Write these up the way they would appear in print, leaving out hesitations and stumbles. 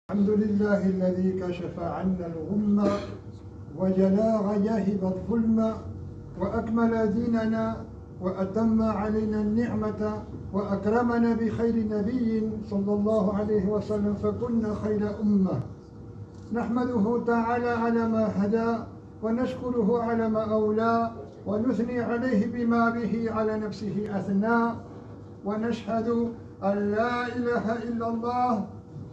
الحمد لله الذي كشف عنا الغمة وجلا غياهب الظلم وأكمل ديننا وأتم علينا النعمة وأكرمنا بخير نبي صلى الله عليه وسلم فكنا خير أمة. نحمده تعالى على ما هدى ونشكره على ما أولى ونثني عليه بما به على نفسه أثنى ونشهد أن لا إله إلا الله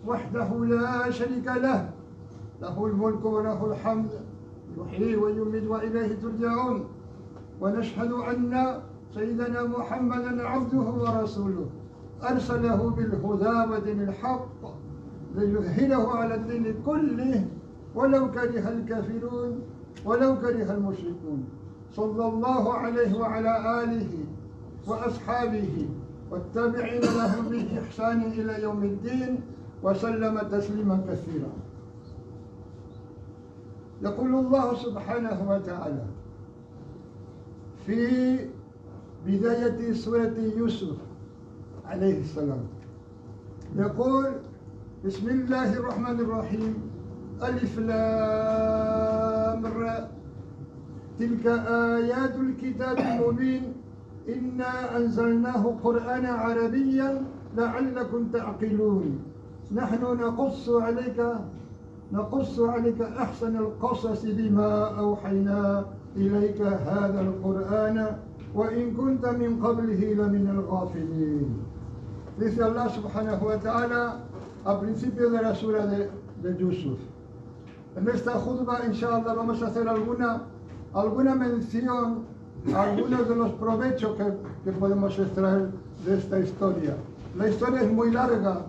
وحده لا شريك له، له الملك وله الحمد يحيي ويميت وإليه ترجعون. ونشهد أن سيدنا محمدا عبده ورسوله أرسله بالهدى ودين الحق ليظهره على الدين كله ولو كره الكافرون ولو كره المشركون، صلى الله عليه وعلى آله وأصحابه والتابعين لهم بإحسان إلى يوم الدين وسلم تسليما كثيرا. يقول الله سبحانه وتعالى في بداية سورة يوسف عليه السلام، يقول: بسم الله الرحمن الرحيم، ألف لام راء، تلك آيات الكتاب المبين، إنا أنزلناه قرآنا عربيا لعلكم تعقلون، نحن نقص عليك أحسن القصص بما أوحينا إليك هذا القرآن وإن كنت من قبله لمن الغافلين. Dice Allah subhanahu wa ta'ala al principio de la sura de Yusuf. En esta khutba, inshallah, vamos a hacer alguna mención a algunos de los provechos que podemos extraer de esta historia. La historia es muy larga,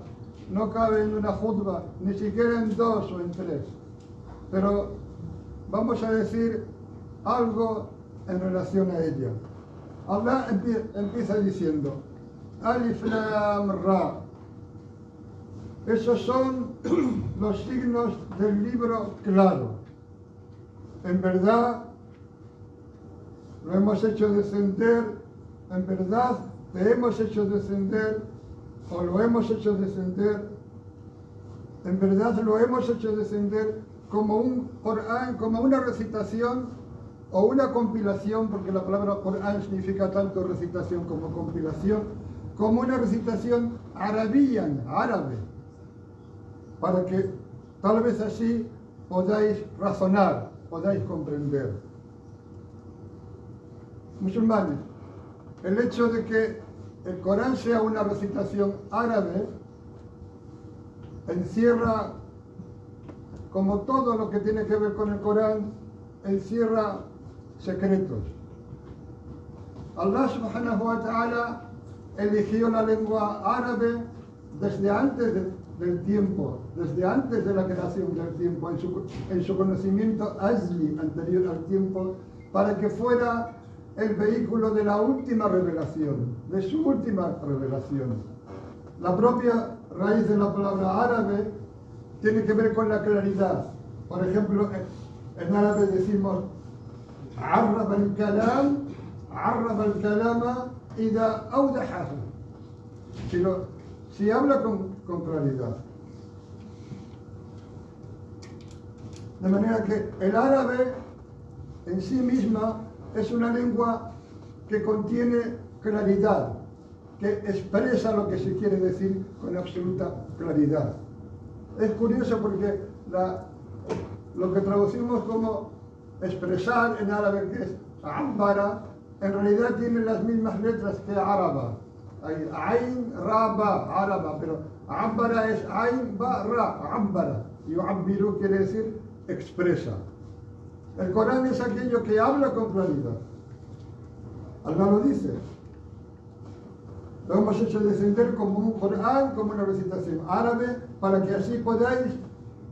no cabe en una khutba, ni siquiera en dos o en tres. Pero vamos a decir algo en relación a ella. Allah empieza diciendo: Alif Lam Ra. Esos son los signos del libro claro. En verdad, lo hemos hecho descender, en verdad te hemos hecho descender, o lo hemos hecho descender, en verdad lo hemos hecho descender como un Corán, como una recitación o una compilación, porque la palabra Corán significa tanto recitación como compilación, como una recitación árabe, para que tal vez así podáis razonar, podáis comprender. Musulmanes, el hecho de que el Corán sea una recitación árabe encierra, como todo lo que tiene que ver con el Corán, encierra secretos. Allah subhanahu wa ta'ala eligió la lengua árabe desde antes del tiempo, desde antes de la creación del tiempo, en su conocimiento azli, anterior al tiempo, para que fuera el vehículo de la última revelación, de su última revelación. La propia raíz de la palabra árabe tiene que ver con la claridad. Por ejemplo, en árabe decimos عرب الكلام إذا أوضحه. Si habla con claridad. De manera que el árabe en sí misma es una lengua que contiene claridad, que expresa lo que se quiere decir con absoluta claridad. Es curioso porque lo que traducimos como expresar en árabe, que es ambara, en realidad tiene las mismas letras que araba. Hay ain, ra, ba, araba, pero ambara es ain, ba, ra, ambara. Y yu'abbiru quiere decir expresa. El Corán es aquello que habla con claridad. Allah lo dice. Lo hemos hecho descender como un Corán, como una recitación árabe, para que así podáis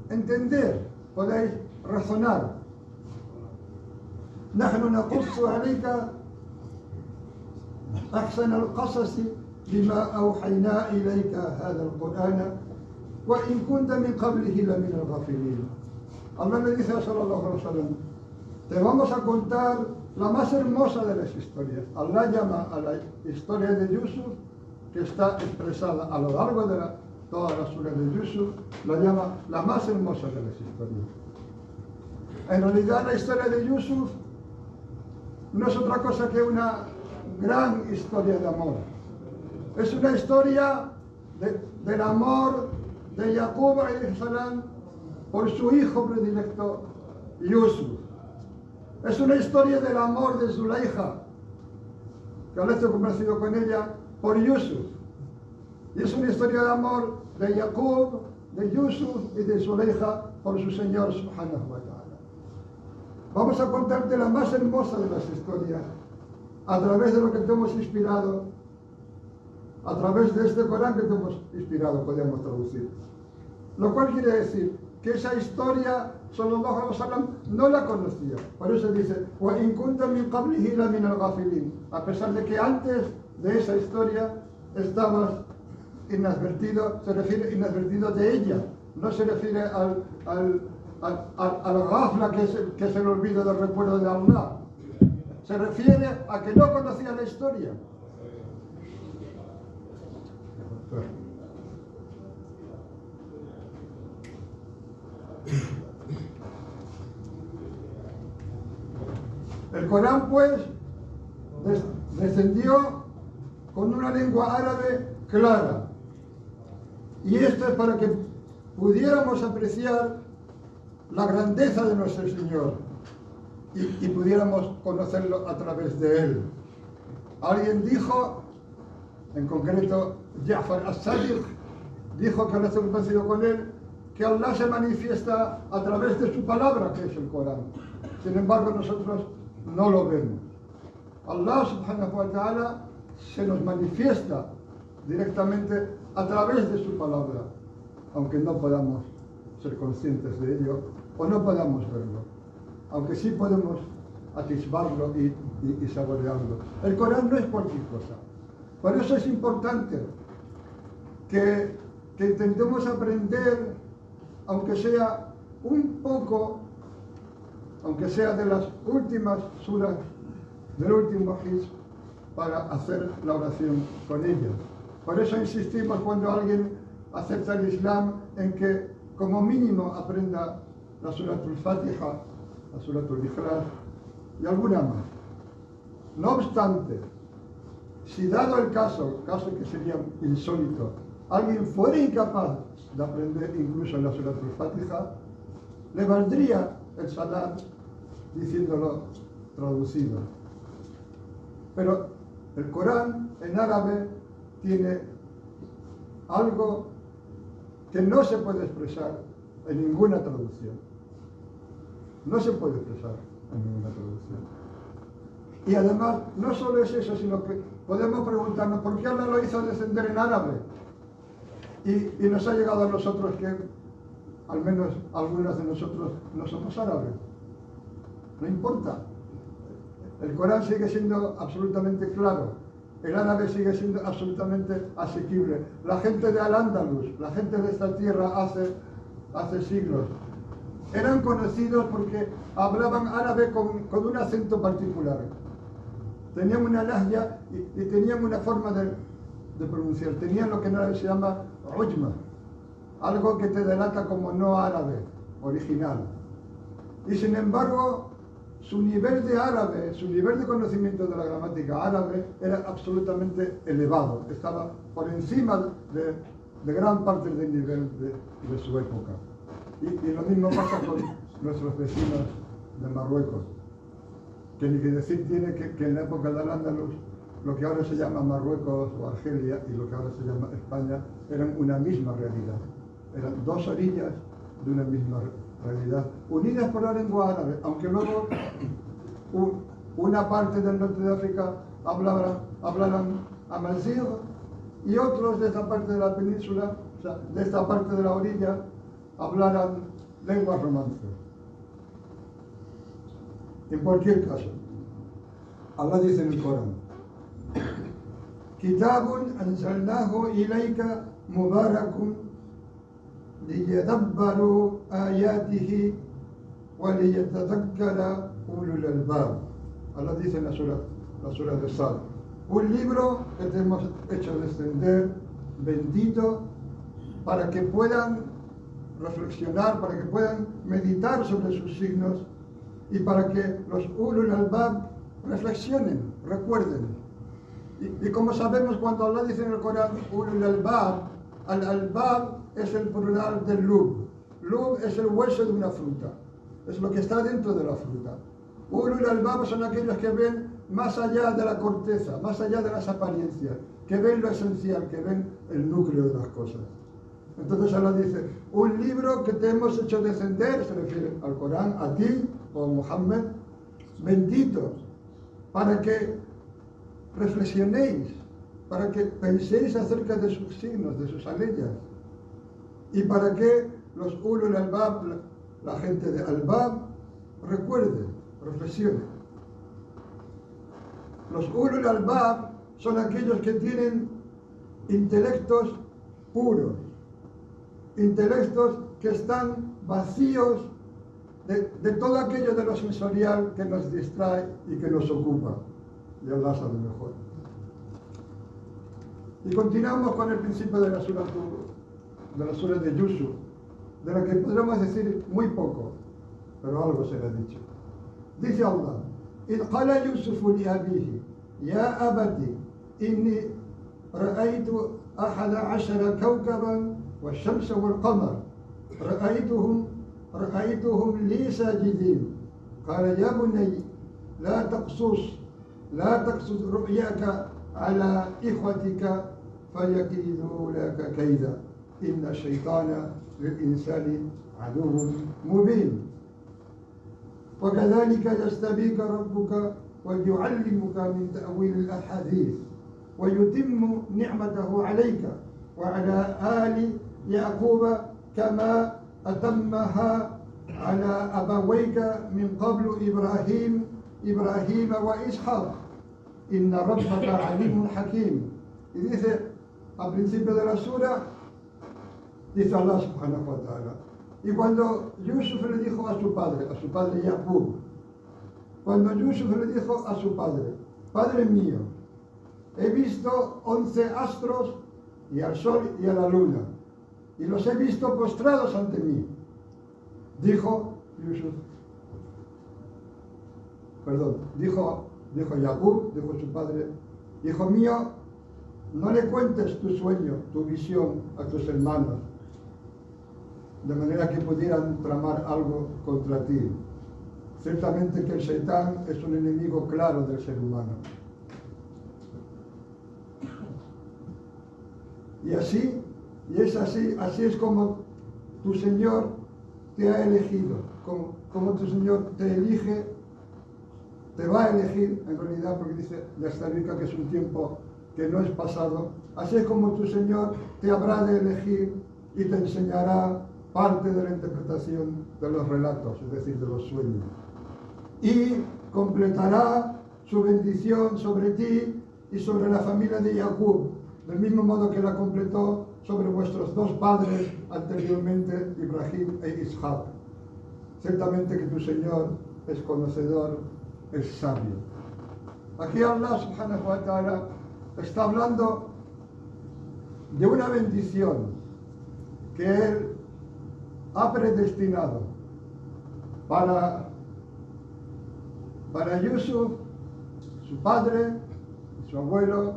entender, podáis razonar. نحن نقص عليك أحسن القصص بما أوحينا إليك هذا القرآن وإن كنت من قبله لمن الغافلين. Allah le dice a sallallahu alaihi wasallam: te vamos a contar la más hermosa de las historias. Allah llama a la historia de Yusuf, que está expresada a lo largo de toda la sura de Yusuf, la llama la más hermosa de las historias. En realidad la historia de Yusuf no es otra cosa que una gran historia de amor. Es una historia del amor de Jacob alayhi salam por su hijo predilecto Yusuf. Es una historia del amor de Zulaija, que Allah está complacido con ella, por Yusuf. Y es una historia de amor de Jacob, de Yusuf y de Zulaija por su Señor subhanahu wa ta'ala. Vamos a contarte la más hermosa de las historias a través de lo que te hemos inspirado, a través de este Corán que te hemos inspirado, podríamos traducir. Lo cual quiere decir que esa historia, sallallahu alaihi wasallam, no la conocía. Por eso dice, وَإِن كُنْتَ مِنْ قَبْلِهِ لَمِنَ الْغَافِلِينَ. A pesar de que antes de esa historia estabas inadvertido, se refiere inadvertido de ella, no se refiere al ghafla, que es el olvido del recuerdo de Allah. Se refiere a que no conocía la historia. El Corán, pues, descendió con una lengua árabe clara. Y esto es para que pudiéramos apreciar la grandeza de nuestro Señor y pudiéramos conocerlo a través de él. Alguien dijo, en concreto Ja'far as-Sadiq, dijo que Allah se ha complacido con él, que Allah se manifiesta a través de su palabra, que es el Corán. Sin embargo, nosotros no lo vemos. Allah subhanahu wa ta'ala se nos manifiesta directamente a través de su palabra, aunque no podamos ser conscientes de ello o no podamos verlo, aunque sí podemos atisbarlo y saborearlo. El Corán no es cualquier cosa. Por eso es importante que intentemos aprender, aunque sea un poco, aunque sea de las últimas suras del último hizb, para hacer la oración con ellas. Por eso insistimos cuando alguien acepta el Islam en que como mínimo aprenda la Suratul Fatiha, la Suratul Ikhlas y alguna más. No obstante, si dado el caso que sería insólito, alguien fuera incapaz de aprender incluso la Suratul Fatiha, le valdría el salat diciéndolo traducido. Pero el Corán en árabe tiene algo que no se puede expresar en ninguna traducción. No se puede expresar en ninguna traducción. Y además, no solo es eso, sino que podemos preguntarnos por qué Allah lo hizo descender en árabe. Y nos ha llegado a nosotros que, al menos algunos de nosotros, no somos árabes. No importa. El Corán sigue siendo absolutamente claro. El árabe sigue siendo absolutamente asequible. La gente de Al-Ándalus, la gente de esta tierra hace siglos, eran conocidos porque hablaban árabe con un acento particular. Tenían una lahja y tenían una forma de pronunciar. Tenían lo que en árabe se llama ujma, algo que te delata como no árabe, original. Y sin embargo, su nivel de árabe, su nivel de conocimiento de la gramática árabe era absolutamente elevado. Estaba por encima de gran parte del nivel de su época. Y lo mismo pasa con nuestros vecinos de Marruecos, que ni que decir tiene que en la época del Al-Ándalus, lo que ahora se llama Marruecos o Argelia y lo que ahora se llama España eran una misma realidad. Eran dos orillas de una misma realidad, unidas por la lengua árabe, aunque luego una parte del norte de África hablaran amazigh y otros de esta parte de la península, o sea, de esta parte de la orilla, hablaran lenguas romances. En cualquier caso, Allah dice en el Corán: Kitabun anzalnahu ilayka mubarakun liyadabbaru ayatihi wa liyatadhakkara ulul albab. Allah dice en la sura de Sad: un libro que te hemos hecho descender, bendito, para que puedan reflexionar, para que puedan meditar sobre sus signos y para que los ulul albab reflexionen, recuerden. Y como sabemos, cuando Allah dice en el Corán ulul albab, al-albab es el plural del lub. Lub es el hueso de una fruta, es lo que está dentro de la fruta. Ulul albab son aquellos que ven más allá de la corteza, más allá de las apariencias, que ven lo esencial, que ven el núcleo de las cosas. Entonces Allah dice, un libro que te hemos hecho descender, se refiere al Corán, a ti, o Muhammad, bendito, para que reflexionéis, para que penséis acerca de sus signos, de sus aleyas, y para que los ulul albab, la gente de albab, recuerden, reflexionen. Los ulul albab son aquellos que tienen intelectos puros, intelectos que están vacíos de todo aquello de lo sensorial que nos distrae y que nos ocupa. Y Allah sabe mejor. Y continuamos con el principio de la sura de Yusuf, de la que podríamos decir muy poco, pero algo se le ha dicho. Dice Allah, إذ قال يوسف لأبيه يا أبت إني رأيت 11 كوكبا والشمس والقمر رأيتهم لي ساجدين قال يا بني لا تقصص رؤياك على إخوتك فيكيدوا لك كيدا إن الشيطان للإنسان عدو مبين وكذلك يجتبيك ربك ويعلمك من تأويل الأحاديث ويتم نعمته عليك وعلى آل يعقوب كما أتمها على أبويك من قبل إبراهيم وإسحاق إن ربك عليم حكيم. Y dice al principio de la sura, dice Allah subhanahu wa ta'ala, y cuando Yusuf le dijo a su padre Yaqub, cuando Yusuf le dijo a su padre, Padre mío, he visto 11 astros y al sol y a la luna, y los he visto postrados ante mí. Dijo Yaqub, dijo su padre, hijo mío, no le cuentes tu sueño, tu visión a tus hermanos, de manera que pudieran tramar algo contra ti. Ciertamente que el Shaitán es un enemigo claro del ser humano. Y así es como tu Señor te ha elegido, como tu Señor te elige, te va a elegir, en realidad, porque dice la Estábica que es un tiempo que no es pasado. Así es como tu Señor te habrá de elegir y te enseñará parte de la interpretación de los relatos, es decir, de los sueños. Y completará su bendición sobre ti y sobre la familia de Jacob, del mismo modo que la completó sobre vuestros dos padres anteriormente, Ibrahim e Ishaq. Ciertamente que tu Señor es conocedor, es sabio. Aquí Allah subhanahu wa ta'ala está hablando de una bendición que Él ha predestinado para Yusuf, su padre, su abuelo,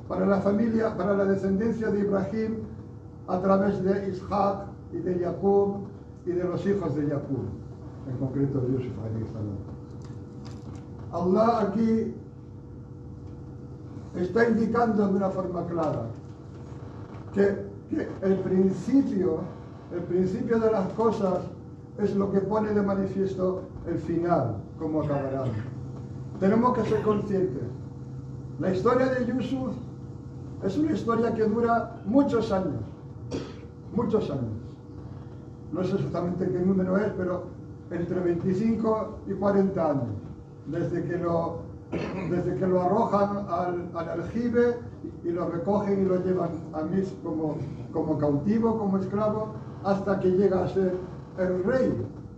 para la familia, para la descendencia de Ibrahim a través de Ishaq y de Jacob y de los hijos de Jacob, en concreto de Yusuf alayhi salam. Allah aquí está indicando de una forma clara que el principio de las cosas es lo que pone de manifiesto el final, cómo acabarán. Tenemos que ser conscientes. La historia de Yusuf es una historia que dura muchos años. No sé exactamente qué número es, pero entre 25 y 40 años. Desde que lo arrojan al aljibe y lo recogen y lo llevan a Misr como cautivo, como esclavo, hasta que llega a ser el rey,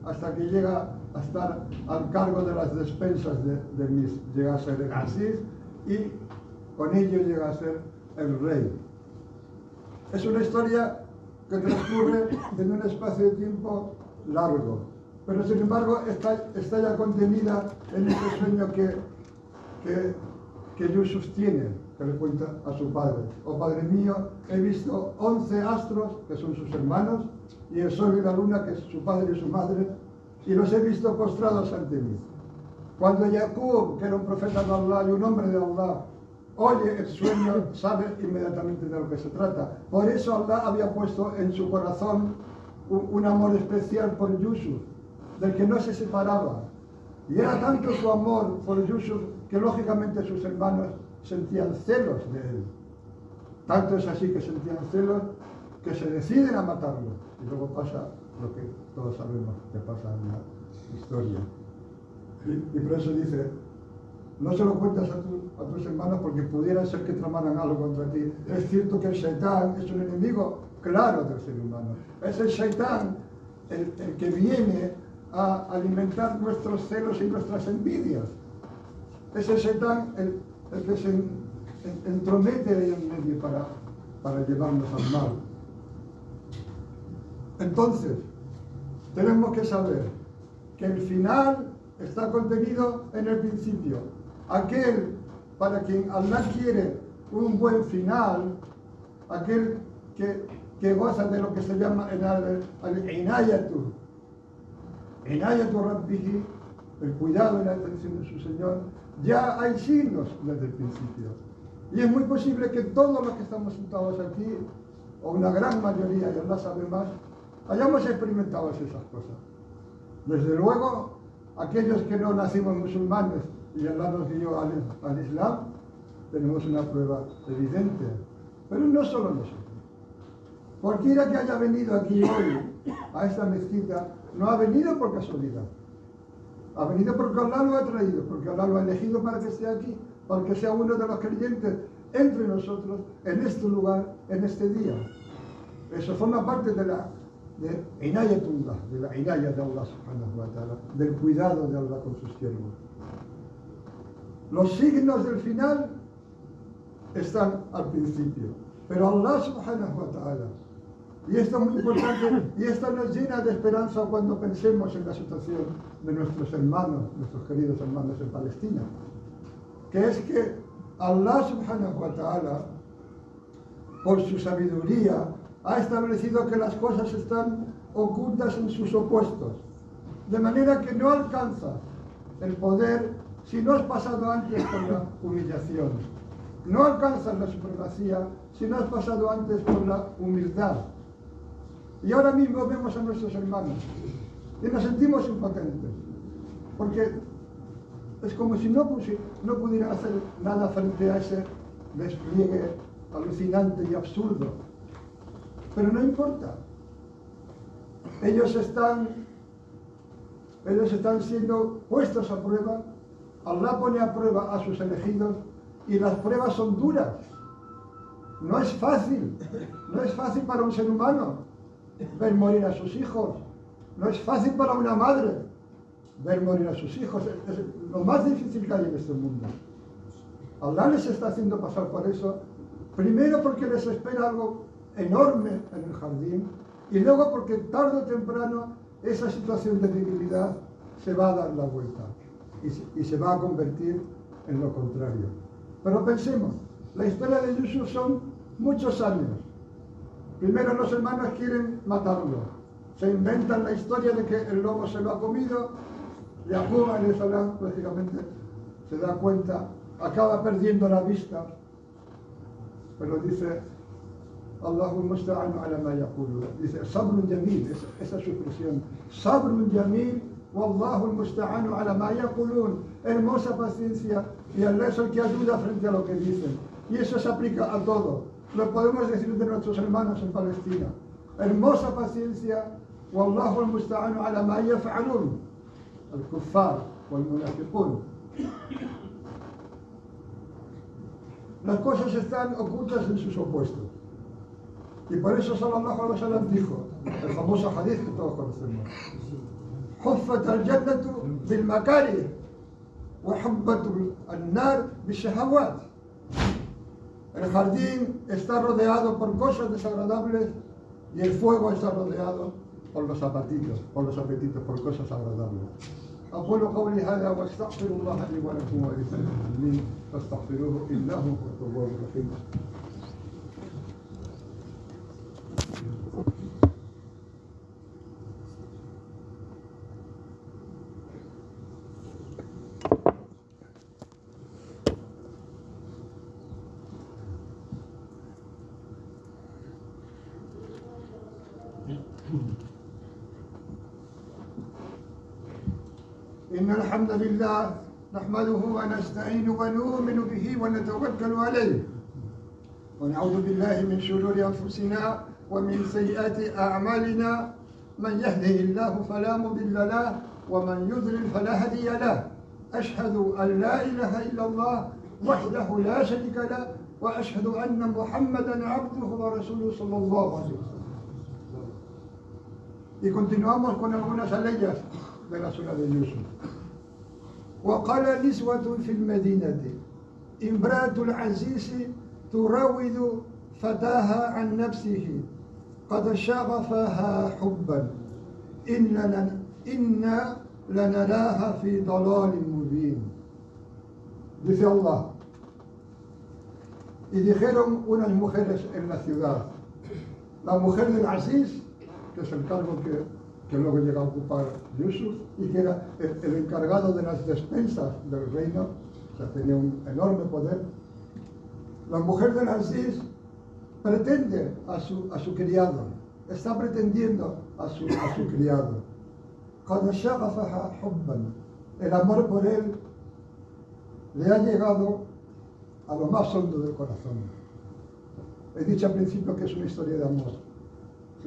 hasta que llega a estar al cargo de las despensas de Misr. Llega a ser el Aziz y con ello llega a ser el rey. Es una historia que transcurre en un espacio de tiempo largo. Pero sin embargo está ya contenida en ese sueño que Yusuf tiene, que le cuenta a su padre. Oh padre mío, he visto 11 astros, que son sus hermanos, y el sol y la luna, que es su padre y su madre, y los he visto postrados ante mí. Cuando Jacob, que era un profeta de Allah y un hombre de Allah, oye el sueño, sabe inmediatamente de lo que se trata. Por eso Allah había puesto en su corazón un amor especial por Yusuf, del que no se separaba. Y era tanto su amor por Yusuf que lógicamente sus hermanos sentían celos de él. Tanto es así que sentían celos que se deciden a matarlo. Y luego pasa lo que todos sabemos que pasa en la historia. Y por eso dice, no se lo cuentas a tus hermanos porque pudiera ser que tramaran algo contra ti. Es cierto que el Shaitán es un enemigo claro del ser humano. Es el Shaitán el que viene a alimentar nuestros celos y nuestras envidias. Es el Shaitán el que se entromete ahí en medio para llevarnos al mal. Entonces, tenemos que saber que el final está contenido en el principio. Aquel para quien Allah quiere un buen final, aquel que goza de lo que se llama al-inayatu, inayatu rabbihi, el cuidado y la atención de su Señor, ya hay signos desde el principio. Y es muy posible que todos los que estamos sentados aquí, o una gran mayoría, y Allah sabe más, hayamos experimentado esas cosas. Desde luego, aquellos que no nacimos musulmanes y Allah nos guió al Islam, tenemos una prueba evidente. Pero no solo nosotros. Cualquiera que haya venido aquí hoy, a esta mezquita, no ha venido por casualidad. Ha venido porque Allah lo ha traído, porque Allah lo ha elegido para que esté aquí, para que sea uno de los creyentes entre nosotros, en este lugar, en este día. Eso forma parte de inayatullah, de la inaya de Allah subhanahu wa ta'ala, del cuidado de Allah con sus siervos. Los signos del final están al principio, pero Allah subhanahu wa ta'ala, y esto es muy importante, y esto nos llena de esperanza cuando pensemos en la situación de nuestros hermanos, nuestros queridos hermanos en Palestina, que es que Allah subhanahu wa ta'ala, por su sabiduría, ha establecido que las cosas están ocultas en sus opuestos, de manera que no alcanza el poder si no has pasado antes por la humillación. No alcanzas la supremacía si no has pasado antes por la humildad. Y ahora mismo vemos a nuestros hermanos y nos sentimos impotentes, porque es como si no pudieran hacer nada frente a ese despliegue alucinante y absurdo. Pero no importa. Ellos están siendo puestos a prueba. Allah pone a prueba a sus elegidos y las pruebas son duras. No es fácil para un ser humano ver morir a sus hijos. No es fácil para una madre ver morir a sus hijos. Es lo más difícil que hay en este mundo. Allah les está haciendo pasar por eso, primero porque les espera algo enorme en el jardín, y luego porque tarde o temprano esa situación de debilidad se va a dar la vuelta y se va a convertir en lo contrario. Pero pensemos, la historia de Yusuf son muchos años. Primero los hermanos quieren matarlo, se inventan la historia de que el lobo se lo ha comido. Jacob alayhi salam, lógicamente, se da cuenta, acaba perdiendo la vista, pero dice Allahu musta'anu ala ma yaqulu, dice sabrun jamil, esa es su expresión, sabrun jamil wallahu musta'anu ala ma yaqulun, hermosa paciencia, y Allah es el que ayuda frente a lo que dicen. Y eso se aplica a todo, lo podemos decir de nuestros hermanos en Palestina. Hermosa paciencia, wallahu musta'anu ala ma yaf'alun, al-kuffar wal-munafiqun. Las cosas están ocultas en sus opuestos. Y por eso sallallahu alaihi wasallam dijo, el famoso hadith que todos conocemos, Huffat al-jannatu bil-makarih wa hubbat al-nar bil-shahawat. El jardín está rodeado por cosas desagradables Y el fuego está rodeado por los apetitos, por cosas agradables. أقول قولي هذا واستغفر الله لي ولكم ولسائر المسلمين فاستغفروه إنه هو التواب الرحيم. إن الحمد لله نحمده ونستعين ونؤمن به ونتوكل عليه ونعوذ بالله من شرور أنفسنا ومن سيئات أعمالنا من يهده الله فلا مضل له ومن يضلل فلا هادي له أشهد أن لا إله إلا الله وحده لا شريك له وأشهد أن محمدا عبده ورسوله صلى الله عليه وسلم. Y continuamos con algunas aleyas de la sura de Yusuf. وقال نسوة في المدينة امرأة العزيز تراود فتاها عن نفسه قد شغفها حبا إنا لنراها في ضلال مبين. Dice Allah. Y dijeron unas mujeres en la ciudad, la mujer del Aziz, que es el cargo que luego llega a ocupar Yusuf, y que era el encargado de las despensas del reino, o sea, tenía un enorme poder. La mujer del Aziz pretende a su criado, está pretendiendo a su criado. قد شغفها حبا. El amor por él le ha llegado a lo más hondo del corazón. He dicho al principio que es una historia de amor.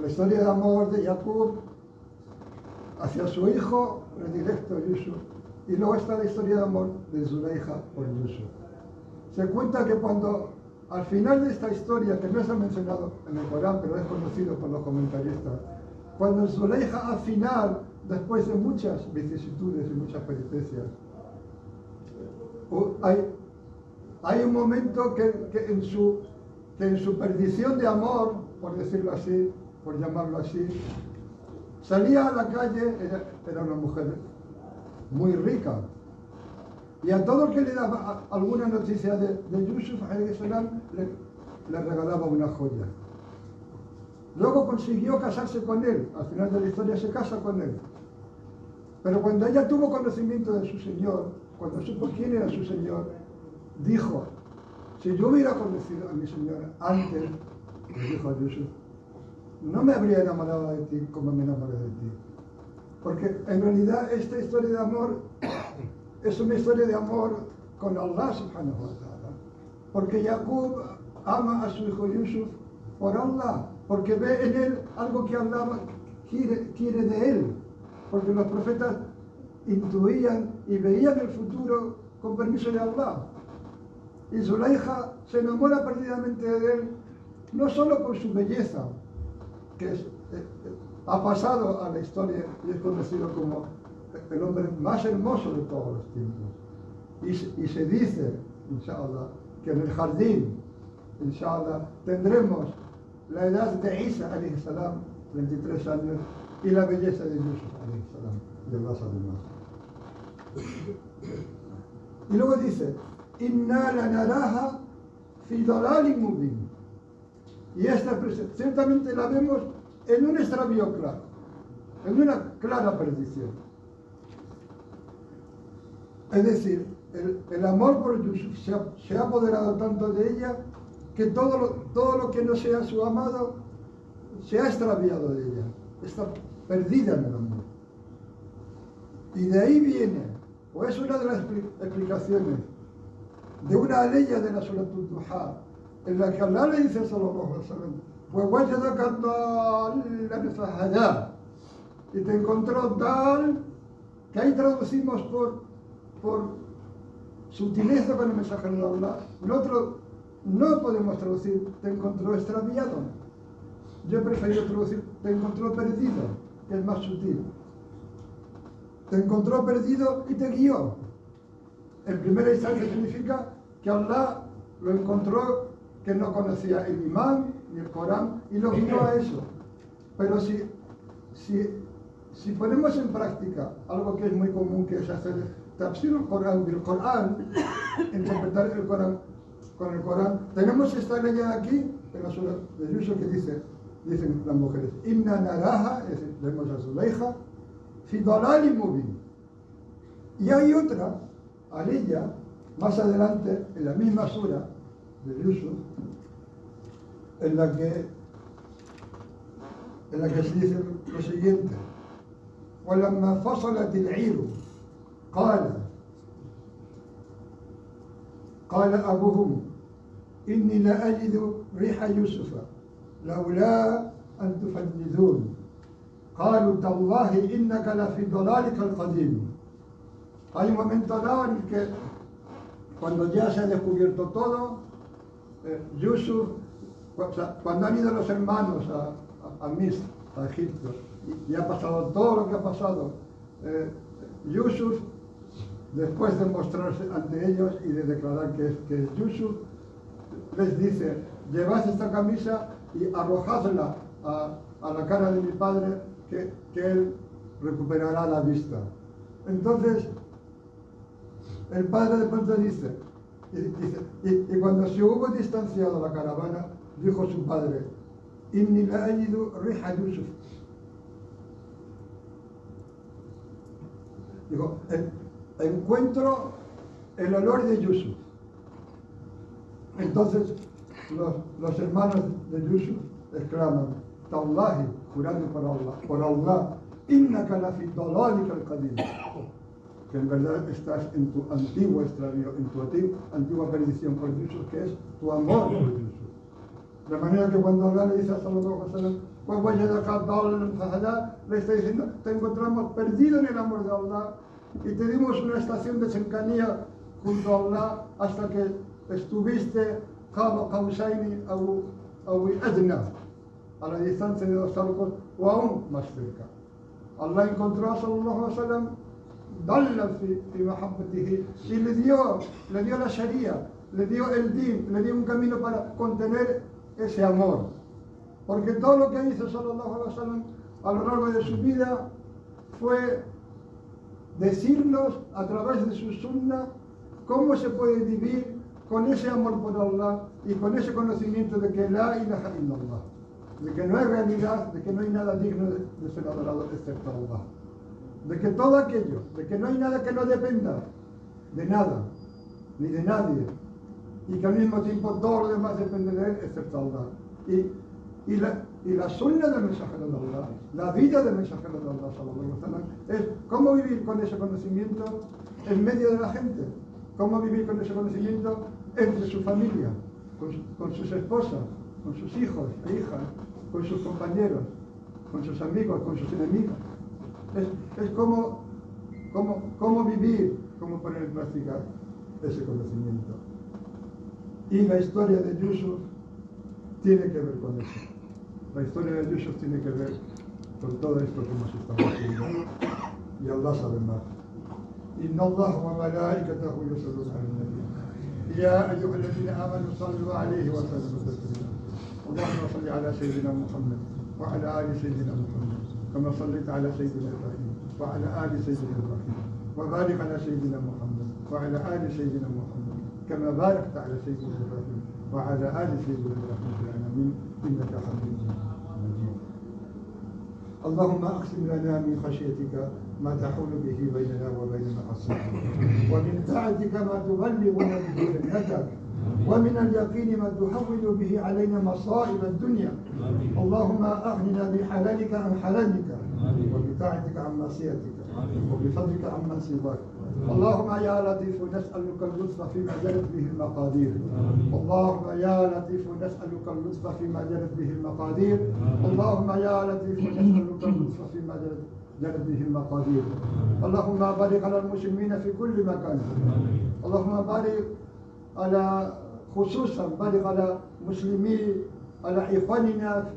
La historia de amor de Jacob hacia su hijo predilecto Yusuf. Y luego está la historia de amor de Zuleija por Yusuf. Se cuenta que cuando, al final de esta historia, que no se ha mencionado en el Corán, pero es conocido por los comentaristas, cuando Zuleija al final, después de muchas vicisitudes y muchas peripecias, hay un momento que en su perdición de amor, por decirlo así, por llamarlo así, salía a la calle, era una mujer muy rica, y a todo el que le daba alguna noticia de Yusuf alayhi salam le regalaba una joya. Luego consiguió casarse con él, al final de la historia se casa con él. Pero cuando ella tuvo conocimiento de su señor, cuando supo quién era su señor, dijo, si yo hubiera conocido a mi señor antes, le dijo a Yusuf, no me habría enamorado de ti como me enamoré de ti. Porque en realidad esta historia de amor es una historia de amor con Allah subhanahu wa ta'ala. Porque Jacob ama a su hijo Yusuf por Allah, porque ve en él algo que Allah quiere de él. Porque los profetas intuían y veían el futuro con permiso de Allah. Y Zuleija se enamora perdidamente de él, no solo por su belleza, que ha pasado a la historia y es conocido como el hombre más hermoso de todos los tiempos. Y se dice, inshallah, que en el jardín, inshallah, tendremos la edad de Isa, alayhi salam, 23 años, y la belleza de Yusuf, alayhi salam, de más además. Y luego dice, Inna lanaraha fi dalalin mubin. Y esta ciertamente la vemos en un extravío claro, en una clara perdición. Es decir, el amor por Yusuf se ha apoderado tanto de ella que todo lo que no sea su amado se ha extraviado de ella, está perdida en el amor. Y de ahí viene, o es una de las explicaciones de una aleya de la Surat al-Duha, en la que Allah le dice sallallahu alaihi wasallam, وَوَجَدَكَ ضَالًّا فَهَدَى, y te encontró dal, que ahí traducimos por sutileza con el mensajero de Allah. No podemos traducir te encontró extraviado. Yo he preferido traducir te encontró perdido, que es más sutil. Te encontró perdido y te guió. En primera instancia significa que Allah lo encontró que no conocía el imán ni el Corán y lo guió a eso. Pero si ponemos en práctica algo que es muy común, que es hacer tafsir del Corán, interpretar el Corán con el Corán, tenemos esta ley aquí, en la sura de Yusuf, que dicen las mujeres, Inna naraha, es decir, vemos a Zuleija, fi dalali mubin. Y hay otra, Aliyah, más adelante, en la misma sura de Yusuf, en la que se dice lo siguiente: وَلَمَّا فَصَلَتِ الْعِيرُ قال أبوهم إني لأجد ريح يوسف لولا أن تفندون قالوا تالله إنك لفي ضلالك القديم. Hay un momento dado en el que, cuando ya se ha descubierto todo, Yusuf, cuando han ido los hermanos a Misr, a Egipto, y ha pasado todo lo que ha pasado, Yusuf, después de mostrarse ante ellos y de declarar que es Yusuf, les dice: llevad esta camisa y arrojadla a la cara de mi padre, que él recuperará la vista. Entonces el padre de pronto dice, y cuando se hubo distanciado la caravana, dijo su padre: Inni la ajidu riha Yusuf. Dijo, encuentro el olor de Yusuf. Entonces los hermanos de Yusuf exclaman: Tallahi, jurando por Allah, innaka la fi dalalika al-qadim, que en verdad estás en tu antiguo extravío, en tu antigua perdición por Yusuf, que es tu amor por Yusuf. De manera que cuando Allah le dice a Sallallahu Alaihi Wasallam, le está diciendo: te encontramos perdido en el amor de Allah y te dimos una estación de cercanía junto a Allah hasta que estuviste Qaba Qawsaini aw adna, a la distancia de 2 arcos o aún más cerca. Allah encontró a Sallallahu Alaihi Wasallam dalla fi mahabbatihi, y le dio la sharia, le dio el din, le dio un camino para contener ese amor. Porque todo lo que hizo Sallallahu Alaihi Wasallam a lo largo de su vida fue decirnos a través de su sunna cómo se puede vivir con ese amor por Allah y con ese conocimiento de que la ilaha illallah, de que no hay realidad, de que no hay nada digno de ser adorado excepto Allah, de que todo aquello, de que no hay nada que no dependa de nada ni de nadie, y que al mismo tiempo todo lo demás depende de él excepto Allah. Y la sunna del mensajero de Allah, la vida del mensajero de Allah, sallallahu alaihi wasallam, es cómo vivir con ese conocimiento en medio de la gente, cómo vivir con ese conocimiento entre su familia, con sus esposas, con sus hijos e hijas, con sus compañeros, con sus amigos, con sus enemigos. Es cómo vivir, cómo poner en práctica ese conocimiento. Y la historia de Yusuf tiene que ver con eso. La historia de Yusuf tiene que ver con todo esto que hemos estado haciendo. Y Allah sabe más. Inna Allah wa malaikatahu yusalluna 'alan nabi. Ya ayyuhalladhina amanu sallu 'alayhi wa sallimu taslima. Allahumma salli 'ala sayyidina Muhammad wa 'ala ali sayyidina Muhammad, kama sallaita 'ala sayyidina Ibrahim wa 'ala ali sayyidina Ibrahim, wa barik 'ala sayyidina Muhammad wa 'ala ali sayyidina Muhammad, kama barakta 'ala sayyidina Ibrahim وعلى آل سيدنا محمد في العالمين إنك حميد مجيد. اللهم أقسم لنا من خشيتك ما تحول به بيننا وبين معصيتك، ومن طاعتك ما تبلغنا به جنتك، ومن اليقين ما تهون به علينا مصائب الدنيا. اللهم أغننا بحلالك عن حلالك، وبطاعتك عن معصيتك، وبفضلك عمن سواك. اللهم يا لطيف نسألك اللطف فيما جرت به المقادير. اللهم يا لطيف نسألك اللطف فيما جرت به المقادير. اللهم يا لطيف نسألك اللطف فيما جرت به المقادير. اللهم بارك على المسلمين في كل مكان. اللهم بارك على خصوصا بارك على مسلمي، على إخواننا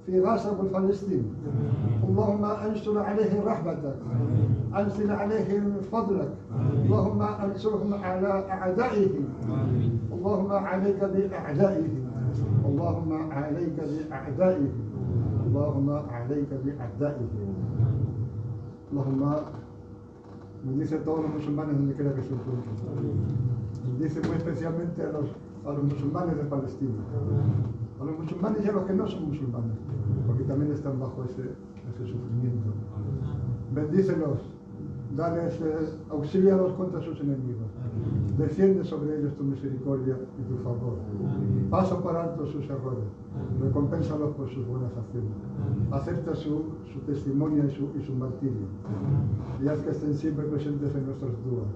في غزة وفلسطين. اللهم انشر عليهم رحمتك، انزل عليهم فضلك. اللهم انصرهم على اعدائهم. اللهم عليك باعدائهم. اللهم عليك باعدائهم. اللهم عليك بأعدائهم. Allahumma, bendice a todos los musulmanes donde quiera que se encuentren. Bendice muy especialmente a los musulmanes de Palestina. A los musulmanes y a los que no son musulmanes, porque también están bajo ese sufrimiento. Bendícelos, dales, auxílialos contra sus enemigos. Defiende sobre ellos tu misericordia y tu favor. Pasa por alto sus errores. Recompénsalos por sus buenas acciones. Acepta su testimonio y su martirio. Y haz que estén siempre presentes en nuestros dudas.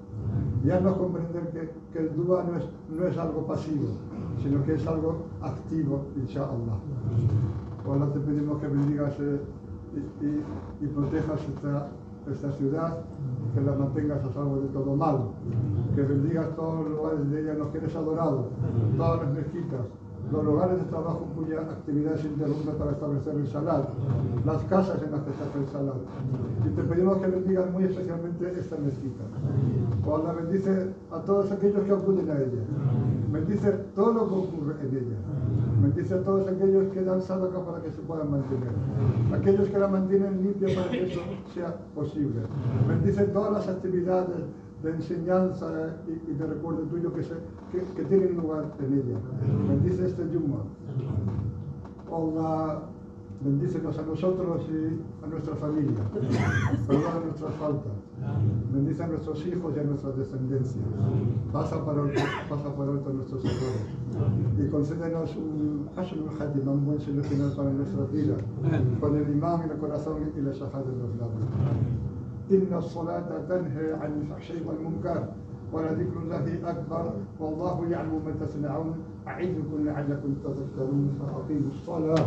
Y haznos comprender que el dua no es algo pasivo, sino que es algo activo, inshallah. Ahora te pedimos que bendigas y protejas esta ciudad, que la mantengas a salvo de todo mal, que bendigas todos los lugares de ella en los que eres adorado, todas las mezquitas, los lugares de trabajo cuya actividad se interrumpe para establecer el salat, las casas en las que se hace el salat. Y te pedimos que bendigas muy especialmente esta mezquita. O la bendice a todos aquellos que acuden a ella. Bendice todo lo que ocurre en ella. Bendice a todos aquellos que dan sadaqa para que se puedan mantener. Aquellos que la mantienen limpia para que eso sea posible. Bendice todas las actividades de enseñanza y de recuerdo tuyo que tienen lugar en ella. Bendice este Yuma. Allah, bendícenos a nosotros y a nuestra familia. Perdona nuestras faltas. Bendice a nuestros hijos y a nuestra descendencia. Pasa por alto nuestros errores. Y concédenos un Hasanul Hatima, un buen siglo final para nuestras vidas. Con el imán en el corazón y la shahada en los labios. إن الصلاة تنهى عن الفحشاء والمنكر ولذكر الله أكبر والله يعلم ما تصنعون أعظكم لعلكم تذكرون فأقيموا الصلاة.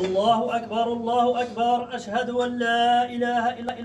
الله أكبر الله أكبر أشهد أن لا إله إلا